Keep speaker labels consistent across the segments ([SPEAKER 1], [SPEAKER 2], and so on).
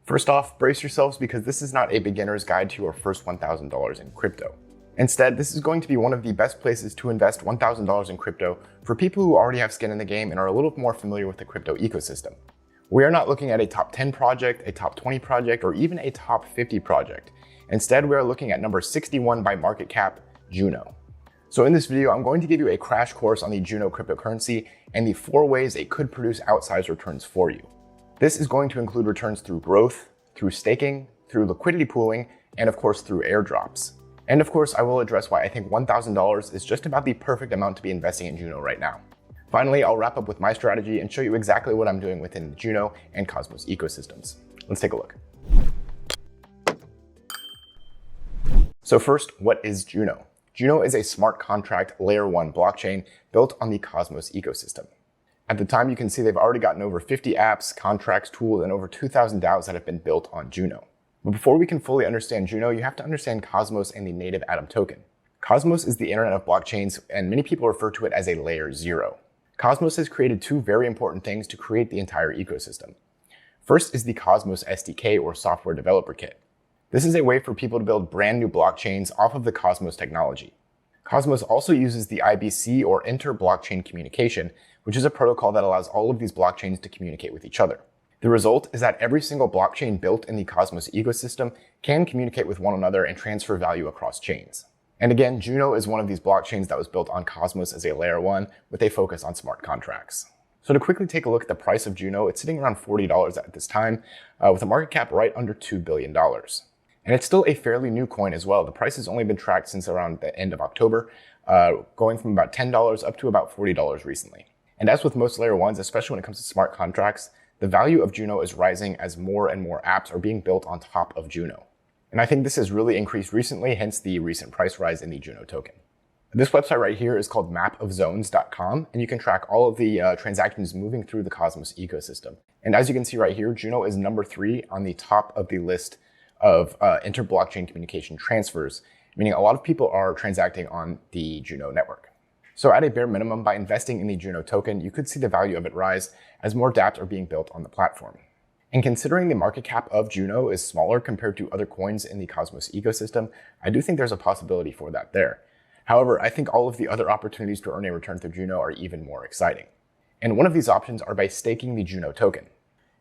[SPEAKER 1] First off, brace yourselves because this is not a beginner's guide to your first $1,000 in crypto. Instead, this is going to be one of the best places to invest $1,000 in crypto for people who already have skin in the game and are a little more familiar with the crypto ecosystem. We are not looking at a top 10 project, a top 20 project, or even a top 50 project. Instead, we are looking at number 61 by market cap, Juno. So in this video, I'm going to give you a crash course on the Juno cryptocurrency and the 4 ways it could produce outsized returns for you. This is going to include returns through growth, through staking, through liquidity pooling, and of course through airdrops. And of course, I will address why I think $1,000 is just about the perfect amount to be investing in Juno right now. Finally, I'll wrap up with my strategy and show you exactly what I'm doing within the Juno and Cosmos ecosystems. Let's take a look. So first, what is Juno? Juno is a smart contract layer 1 blockchain built on the Cosmos ecosystem. At the time, you can see they've already gotten over 50 apps, contracts, tools, and over 2,000 DAOs that have been built on Juno. But before we can fully understand Juno, you have to understand Cosmos and the native Atom token. Cosmos is the internet of blockchains, and many people refer to it as a layer 0. Cosmos has created 2 very important things to create the entire ecosystem. First is the Cosmos SDK, or Software Developer Kit. This is a way for people to build brand new blockchains off of the Cosmos technology. Cosmos also uses the IBC, or inter-blockchain communication, which is a protocol that allows all of these blockchains to communicate with each other. The result is that every single blockchain built in the Cosmos ecosystem can communicate with one another and transfer value across chains. And again, Juno is one of these blockchains that was built on Cosmos as a layer 1 with a focus on smart contracts. So to quickly take a look at the price of Juno, it's sitting around $40 at this time, with a market cap right under $2 billion. And it's still a fairly new coin as well. The price has only been tracked since around the end of October, going from about $10 up to about $40 recently. And as with most layer 1s, especially when it comes to smart contracts, the value of Juno is rising as more and more apps are being built on top of Juno. And I think this has really increased recently, hence the recent price rise in the Juno token. This website right here is called mapofzones.com, and you can track all of the transactions moving through the Cosmos ecosystem. And as you can see right here, Juno is number 3 on the top of the list of inter-blockchain communication transfers, meaning a lot of people are transacting on the Juno network. So at a bare minimum, by investing in the Juno token, you could see the value of it rise as more dApps are being built on the platform. And considering the market cap of Juno is smaller compared to other coins in the Cosmos ecosystem, I do think there's a possibility for that there. However, I think all of the other opportunities to earn a return through Juno are even more exciting. And one of these options are by staking the Juno token.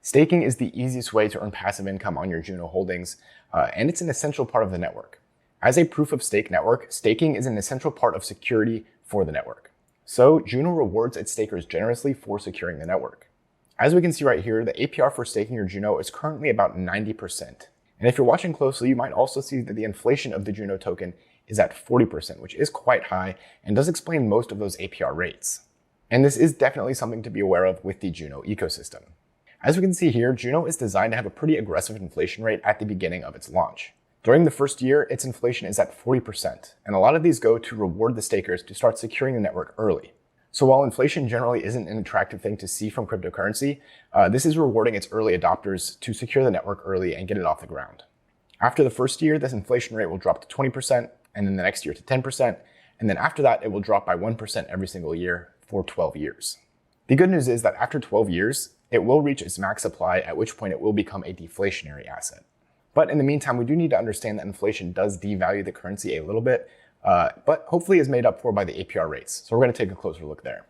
[SPEAKER 1] Staking is the easiest way to earn passive income on your Juno holdings, and it's an essential part of the network. As a proof of stake network, staking is an essential part of security for the network. So Juno rewards its stakers generously for securing the network. As we can see right here, the APR for staking your Juno is currently about 90%. And if you're watching closely, you might also see that the inflation of the Juno token is at 40%, which is quite high and does explain most of those APR rates. And this is definitely something to be aware of with the Juno ecosystem. As we can see here, Juno is designed to have a pretty aggressive inflation rate at the beginning of its launch. During the first year, its inflation is at 40%, and a lot of these go to reward the stakers to start securing the network early. So while inflation generally isn't an attractive thing to see from cryptocurrency, this is rewarding its early adopters to secure the network early and get it off the ground. After the first year, this inflation rate will drop to 20%, and then the next year to 10%, and then after that, it will drop by 1% every single year for 12 years. The good news is that after 12 years, it will reach its max supply, at which point it will become a deflationary asset. But in the meantime, we do need to understand that inflation does devalue the currency a little bit, but hopefully is made up for by the APR rates. So we're going to take a closer look there.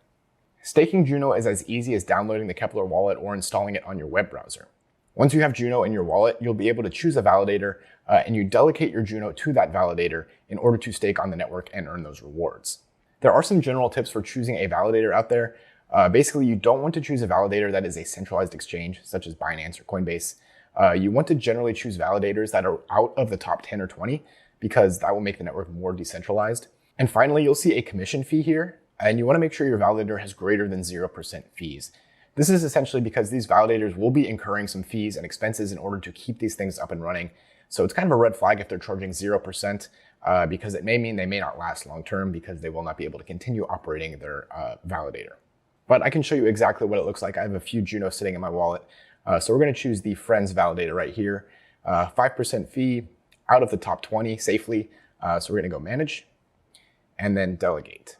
[SPEAKER 1] Staking Juno is as easy as downloading the Keplr wallet or installing it on your web browser. Once you have Juno in your wallet, you'll be able to choose a validator, and you delegate your Juno to that validator in order to stake on the network and earn those rewards. There are some general tips for choosing a validator out there. Basically, you don't want to choose a validator that is a centralized exchange, such as Binance or Coinbase. You want to generally choose validators that are out of the top 10 or 20 because that will make the network more decentralized. And finally, you'll see a commission fee here, and you want to make sure your validator has greater than 0% fees. This is essentially because these validators will be incurring some fees and expenses in order to keep these things up and running. So it's kind of a red flag if they're charging 0%, because it may mean they may not last long term because they will not be able to continue operating their validator. But I can show you exactly what it looks like. I have a few Juno sitting in my wallet. So we're going to choose the Friends validator right here. 5% fee out of the top 20 safely. So we're going to go Manage and then Delegate.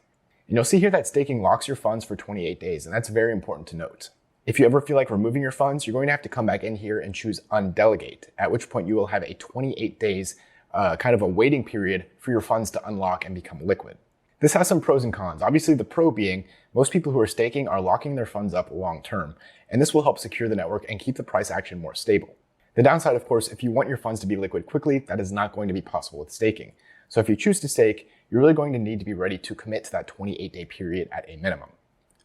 [SPEAKER 1] And you'll see here that staking locks your funds for 28 days, and that's very important to note. If you ever feel like removing your funds, you're going to have to come back in here and choose undelegate, at which point you will have a 28 days kind of a waiting period for your funds to unlock and become liquid. This has some pros and cons. Obviously, the pro being most people who are staking are locking their funds up long term, and this will help secure the network and keep the price action more stable. The downside, of course, if you want your funds to be liquid quickly, that is not going to be possible with staking. So if you choose to stake, you're really going to need to be ready to commit to that 28-day period at a minimum.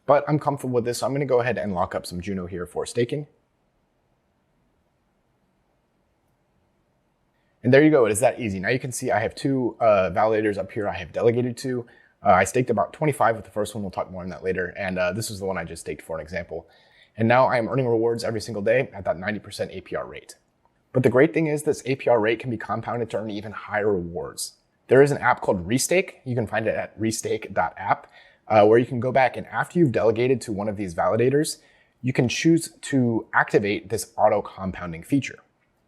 [SPEAKER 1] But I'm comfortable with this, so I'm going to go ahead and lock up some Juno here for staking. And there you go, it is that easy. Now you can see I have two validators up here I have delegated to. I staked about 25 with the first one, we'll talk more on that later, and this was the one I just staked for an example. And now I am earning rewards every single day at that 90% APR rate. But the great thing is this APR rate can be compounded to earn even higher rewards. There is an app called Restake. You can find it at restake.app, where you can go back and after you've delegated to one of these validators, you can choose to activate this auto compounding feature.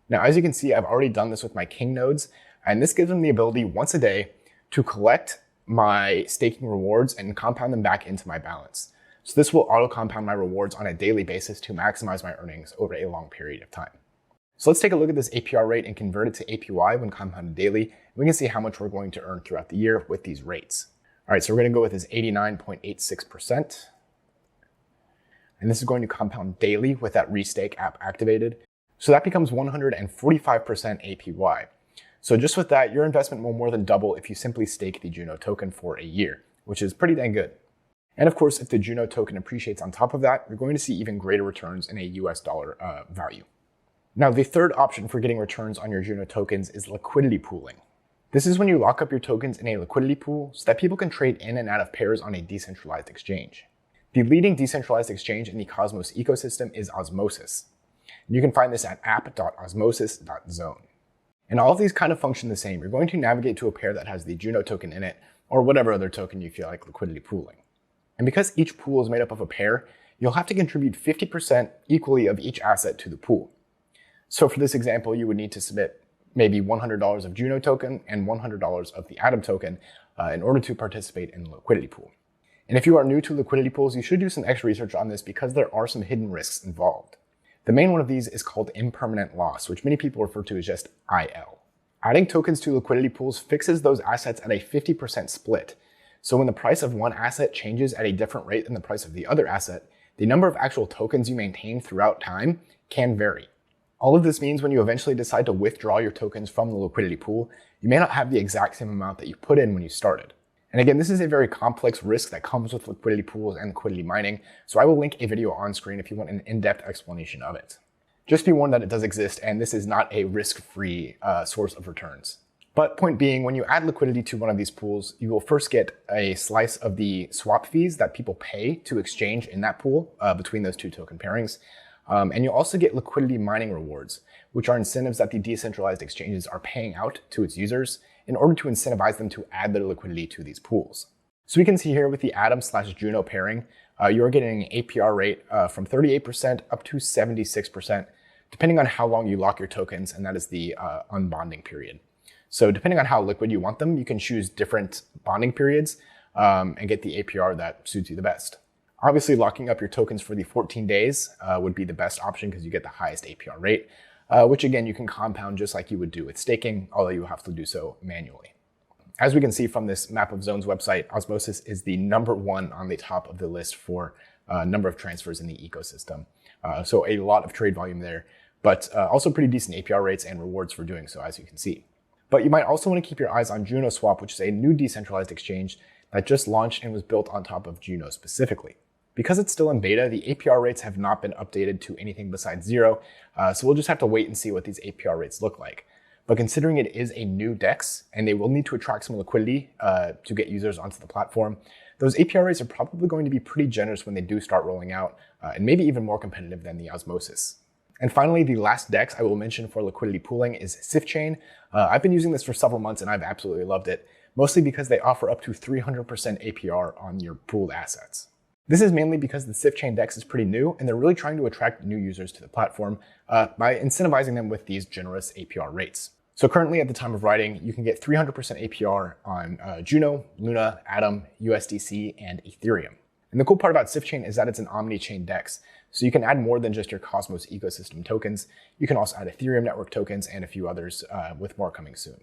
[SPEAKER 1] Now, as you can see, I've already done this with my King nodes, and this gives them the ability once a day to collect my staking rewards and compound them back into my balance. So this will auto compound my rewards on a daily basis to maximize my earnings over a long period of time. So let's take a look at this APR rate and convert it to APY when compounded daily. And we can see how much we're going to earn throughout the year with these rates. All right, so we're going to go with this 89.86%. And this is going to compound daily with that Restake app activated. So that becomes 145% APY. So just with that, your investment will more than double if you simply stake the Juno token for a year, which is pretty dang good. And of course, if the Juno token appreciates on top of that, you're going to see even greater returns in a US dollar value. Now, the third option for getting returns on your Juno tokens is liquidity pooling. This is when you lock up your tokens in a liquidity pool so that people can trade in and out of pairs on a decentralized exchange. The leading decentralized exchange in the Cosmos ecosystem is Osmosis. You can find this at app.osmosis.zone. And all of these kind of function the same. You're going to navigate to a pair that has the Juno token in it, or whatever other token you feel like liquidity pooling. And because each pool is made up of a pair, you'll have to contribute 50% equally of each asset to the pool. So for this example, you would need to submit maybe $100 of Juno token and $100 of the Atom token in order to participate in the liquidity pool. And if you are new to liquidity pools, you should do some extra research on this because there are some hidden risks involved. The main one of these is called impermanent loss, which many people refer to as just IL. Adding tokens to liquidity pools fixes those assets at a 50% split. So when the price of one asset changes at a different rate than the price of the other asset, the number of actual tokens you maintain throughout time can vary. All of this means when you eventually decide to withdraw your tokens from the liquidity pool, you may not have the exact same amount that you put in when you started. And again, this is a very complex risk that comes with liquidity pools and liquidity mining, so I will link a video on screen if you want an in-depth explanation of it. Just be warned that it does exist, and this is not a risk-free source of returns. But point being, when you add liquidity to one of these pools, you will first get a slice of the swap fees that people pay to exchange in that pool between those two token pairings. And you'll also get liquidity mining rewards, which are incentives that the decentralized exchanges are paying out to its users in order to incentivize them to add their liquidity to these pools. So we can see here with the Atom/Juno pairing, you're getting an APR rate from 38% up to 76%, depending on how long you lock your tokens, and that is the unbonding period. So depending on how liquid you want them, you can choose different bonding periods and get the APR that suits you the best. Obviously, locking up your tokens for the 14 days would be the best option because you get the highest APR rate, which again, you can compound just like you would do with staking, although you have to do so manually. As we can see from this Map of Zones website, Osmosis is the #1 on the top of the list for number of transfers in the ecosystem. So a lot of trade volume there, but also pretty decent APR rates and rewards for doing so, as you can see. But you might also want to keep your eyes on JunoSwap, which is a new decentralized exchange that just launched and was built on top of Juno specifically. Because it's still in beta, the APR rates have not been updated to anything besides 0, so we'll just have to wait and see what these APR rates look like. But considering it is a new DEX, and they will need to attract some liquidity to get users onto the platform, those APR rates are probably going to be pretty generous when they do start rolling out, and maybe even more competitive than the Osmosis. And finally, the last DEX I will mention for liquidity pooling is SifChain. I've been using this for several months and I've absolutely loved it, mostly because they offer up to 300% APR on your pooled assets. This is mainly because the SifChain DEX is pretty new and they're really trying to attract new users to the platform by incentivizing them with these generous APR rates. So currently at the time of writing, you can get 300% APR on Juno, Luna, Atom, USDC, and Ethereum. And the cool part about SifChain is that it's an omni-chain DEX. So you can add more than just your Cosmos ecosystem tokens. You can also add Ethereum network tokens and a few others with more coming soon.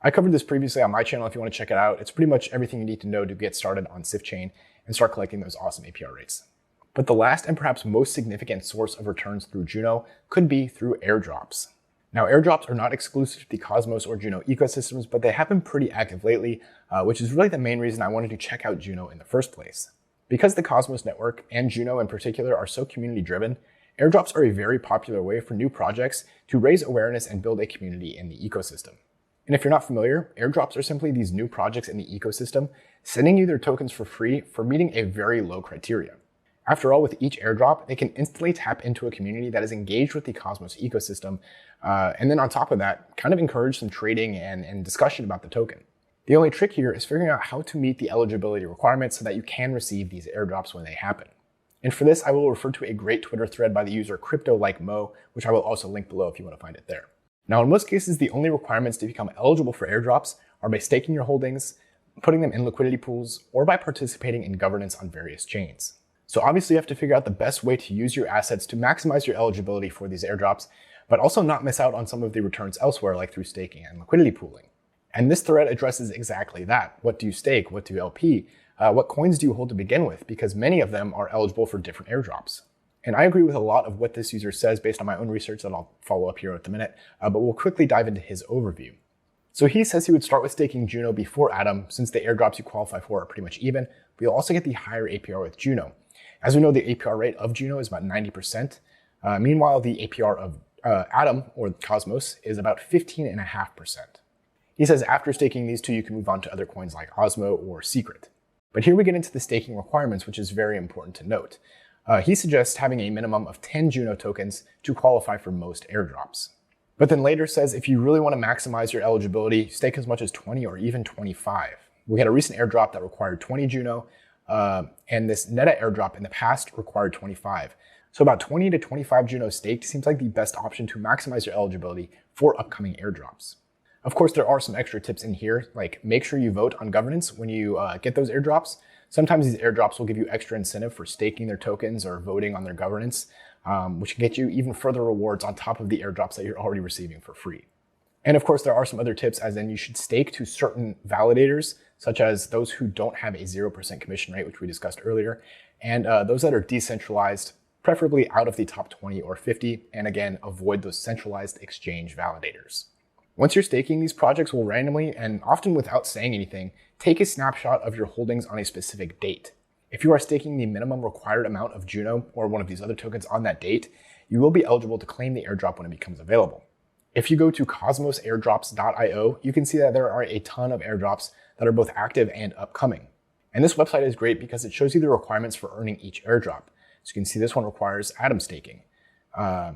[SPEAKER 1] I covered this previously on my channel if you want to check it out. It's pretty much everything you need to know to get started on Sif Chain and start collecting those awesome APR rates. But the last and perhaps most significant source of returns through Juno could be through airdrops. Now, airdrops are not exclusive to the Cosmos or Juno ecosystems, but they have been pretty active lately, which is really the main reason I wanted to check out Juno in the first place. Because the Cosmos network and Juno in particular are so community driven, airdrops are a very popular way for new projects to raise awareness and build a community in the ecosystem. And if you're not familiar, airdrops are simply these new projects in the ecosystem sending you their tokens for free for meeting a very low criteria. After all, with each airdrop, they can instantly tap into a community that is engaged with the Cosmos ecosystem, and then on top of that, kind of encourage some trading and discussion about the token. The only trick here is figuring out how to meet the eligibility requirements so that you can receive these airdrops when they happen. And for this, I will refer to a great Twitter thread by the user Cryptolikemo, which I will also link below if you want to find it there. Now, in most cases, the only requirements to become eligible for airdrops are by staking your holdings, putting them in liquidity pools, or by participating in governance on various chains. So obviously you have to figure out the best way to use your assets to maximize your eligibility for these airdrops, but also not miss out on some of the returns elsewhere, like through staking and liquidity pooling. And this thread addresses exactly that. What do you stake? What do you LP? What coins do you hold to begin with? Because many of them are eligible for different airdrops. And I agree with a lot of what this user says based on my own research that I'll follow up here at the minute, but we'll quickly dive into his overview. So he says he would start with staking Juno before Atom, since the airdrops you qualify for are pretty much even, but you'll also get the higher APR with Juno. As we know, the APR rate of Juno is about 90%. Meanwhile, the APR of Atom, or Cosmos, is about 15.5%. He says after staking these two, you can move on to other coins like Osmo or Secret. But here we get into the staking requirements, which is very important to note. He suggests having a minimum of 10 Juno tokens to qualify for most airdrops. But then later says if you really want to maximize your eligibility, stake as much as 20 or even 25. We had a recent airdrop that required 20 Juno, and this Neta airdrop in the past required 25. So about 20 to 25 Juno staked seems like the best option to maximize your eligibility for upcoming airdrops. Of course, there are some extra tips in here, like make sure you vote on governance when you get those airdrops. Sometimes these airdrops will give you extra incentive for staking their tokens or voting on their governance, which can get you even further rewards on top of the airdrops that you're already receiving for free. And of course, there are some other tips, as in you should stake to certain validators, such as those who don't have a 0% commission rate, which we discussed earlier, and those that are decentralized, preferably out of the top 20 or 50, and again, avoid those centralized exchange validators. Once you're staking, these projects will randomly, and often without saying anything, take a snapshot of your holdings on a specific date. If you are staking the minimum required amount of Juno or one of these other tokens on that date, you will be eligible to claim the airdrop when it becomes available. If you go to cosmosairdrops.io, you can see that there are a ton of airdrops that are both active and upcoming. And this website is great because it shows you the requirements for earning each airdrop. So you can see this one requires Atom staking.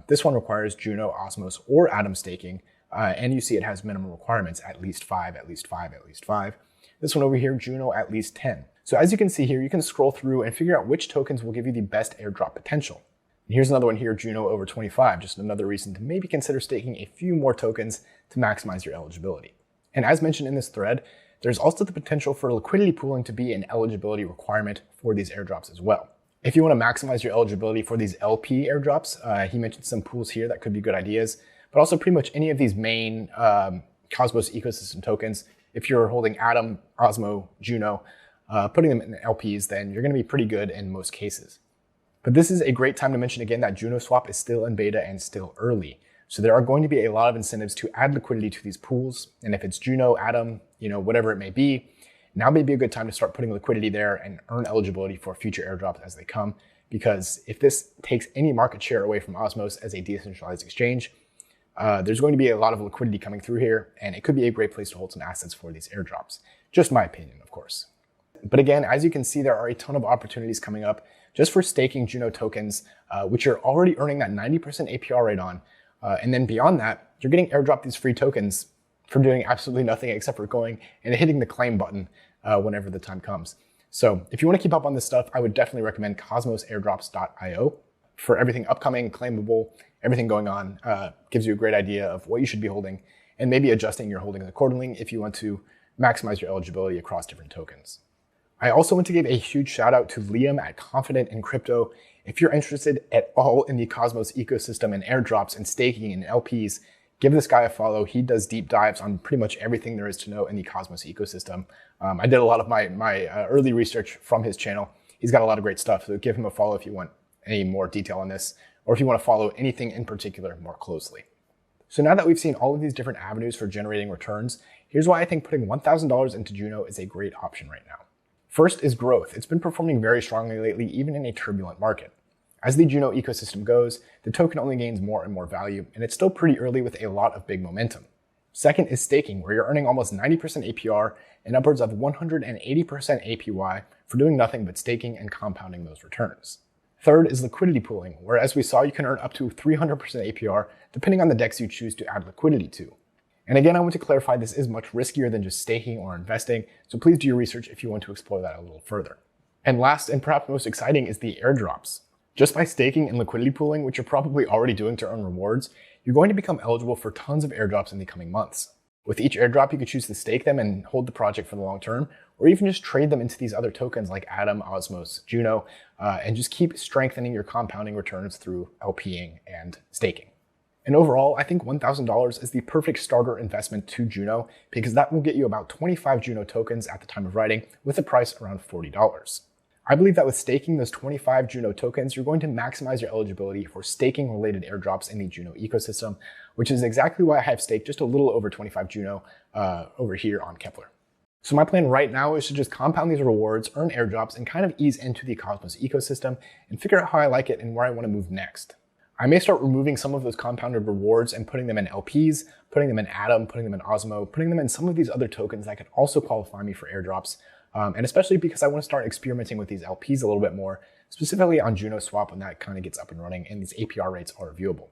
[SPEAKER 1] This one requires Juno, Osmos, or Atom staking. And you see it has minimum requirements, at least 5, at least 5, at least 5. This one over here, Juno, at least 10. So as you can see here, you can scroll through and figure out which tokens will give you the best airdrop potential. And here's another one here, Juno over 25, just another reason to maybe consider staking a few more tokens to maximize your eligibility. And as mentioned in this thread, there's also the potential for liquidity pooling to be an eligibility requirement for these airdrops as well. If you want to maximize your eligibility for these LP airdrops, he mentioned some pools here that could be good ideas, but also pretty much any of these main Cosmos ecosystem tokens. If you're holding Atom, Osmo, Juno, putting them in LPs, then you're going to be pretty good in most cases. But this is a great time to mention again that Juno Swap is still in beta and still early. So there are going to be a lot of incentives to add liquidity to these pools. And if it's Juno, Atom, whatever it may be, now may be a good time to start putting liquidity there and earn eligibility for future airdrops as they come. Because if this takes any market share away from Osmos as a decentralized exchange, there's going to be a lot of liquidity coming through here, and it could be a great place to hold some assets for these airdrops. Just my opinion, of course. But again, as you can see, there are a ton of opportunities coming up just for staking Juno tokens, which you're already earning that 90% APR rate on. And then beyond that, you're getting airdropped these free tokens from doing absolutely nothing except for going and hitting the claim button whenever the time comes. So if you want to keep up on this stuff, I would definitely recommend cosmosairdrops.io for everything upcoming, claimable, everything going on. Gives you a great idea of what you should be holding and maybe adjusting your holdings accordingly if you want to maximize your eligibility across different tokens. I also want to give a huge shout out to Liam at Confident in Crypto. If you're interested at all in the Cosmos ecosystem and airdrops and staking and LPs, give this guy a follow. He does deep dives on pretty much everything there is to know in the Cosmos ecosystem. I did a lot of my early research from his channel. He's got a lot of great stuff, so give him a follow if you want any more detail on this, or if you want to follow anything in particular more closely. So now that we've seen all of these different avenues for generating returns, here's why I think putting $1,000 into Juno is a great option right now. First is growth. It's been performing very strongly lately, even in a turbulent market. As the Juno ecosystem goes, the token only gains more and more value, and it's still pretty early with a lot of big momentum. Second is staking, where you're earning almost 90% APR and upwards of 180% APY for doing nothing but staking and compounding those returns. Third is liquidity pooling, where as we saw, you can earn up to 300% APR depending on the DEX you choose to add liquidity to. And again, I want to clarify this is much riskier than just staking or investing, so please do your research if you want to explore that a little further. And last, and perhaps most exciting, is the airdrops. Just by staking and liquidity pooling, which you're probably already doing to earn rewards, you're going to become eligible for tons of airdrops in the coming months. With each airdrop, you could choose to stake them and hold the project for the long term, or even just trade them into these other tokens like Atom, Osmos, Juno, and just keep strengthening your compounding returns through LPing and staking. And overall, I think $1,000 is the perfect starter investment to Juno because that will get you about 25 Juno tokens at the time of writing with a price around $40. I believe that with staking those 25 Juno tokens, you're going to maximize your eligibility for staking related airdrops in the Juno ecosystem, which is exactly why I have staked just a little over 25 Juno over here on Keplr. So my plan right now is to just compound these rewards, earn airdrops, and kind of ease into the Cosmos ecosystem and figure out how I like it and where I want to move next. I may start removing some of those compounded rewards and putting them in LPs, putting them in Atom, putting them in Osmo, putting them in some of these other tokens that could also qualify me for airdrops. And especially because I want to start experimenting with these LPs a little bit more, specifically on Juno Swap when that kind of gets up and running and these APR rates are viewable.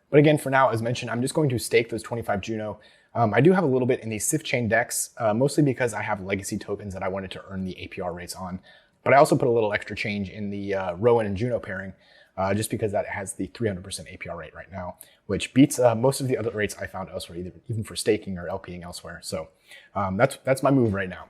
[SPEAKER 1] But again, for now, as mentioned, I'm just going to stake those 25 Juno. I do have a little bit in the Sif Chain DEX, mostly because I have legacy tokens that I wanted to earn the APR rates on. But I also put a little extra change in the Rowan and Juno pairing, just because that has the 300% APR rate right now, which beats most of the other rates I found elsewhere, even for staking or LPing elsewhere. So that's my move right now.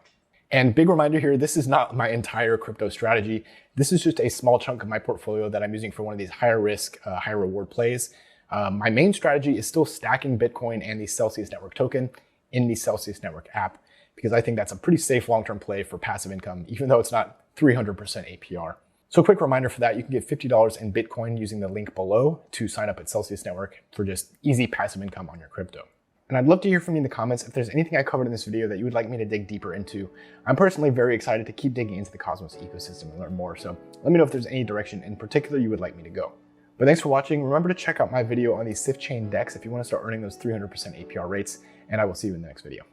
[SPEAKER 1] And big reminder here, this is not my entire crypto strategy. This is just a small chunk of my portfolio that I'm using for one of these higher risk, higher reward plays. My main strategy is still stacking Bitcoin and the Celsius Network token in the Celsius Network app, because I think that's a pretty safe long-term play for passive income, even though it's not 300% APR. So a quick reminder for that, you can get $50 in Bitcoin using the link below to sign up at Celsius Network for just easy passive income on your crypto. And I'd love to hear from you in the comments if there's anything I covered in this video that you would like me to dig deeper into. I'm personally very excited to keep digging into the Cosmos ecosystem and learn more, so let me know if there's any direction in particular you would like me to go. But thanks for watching. Remember to check out my video on the Sif Chain DEX if you want to start earning those 300% APR rates, and I will see you in the next video.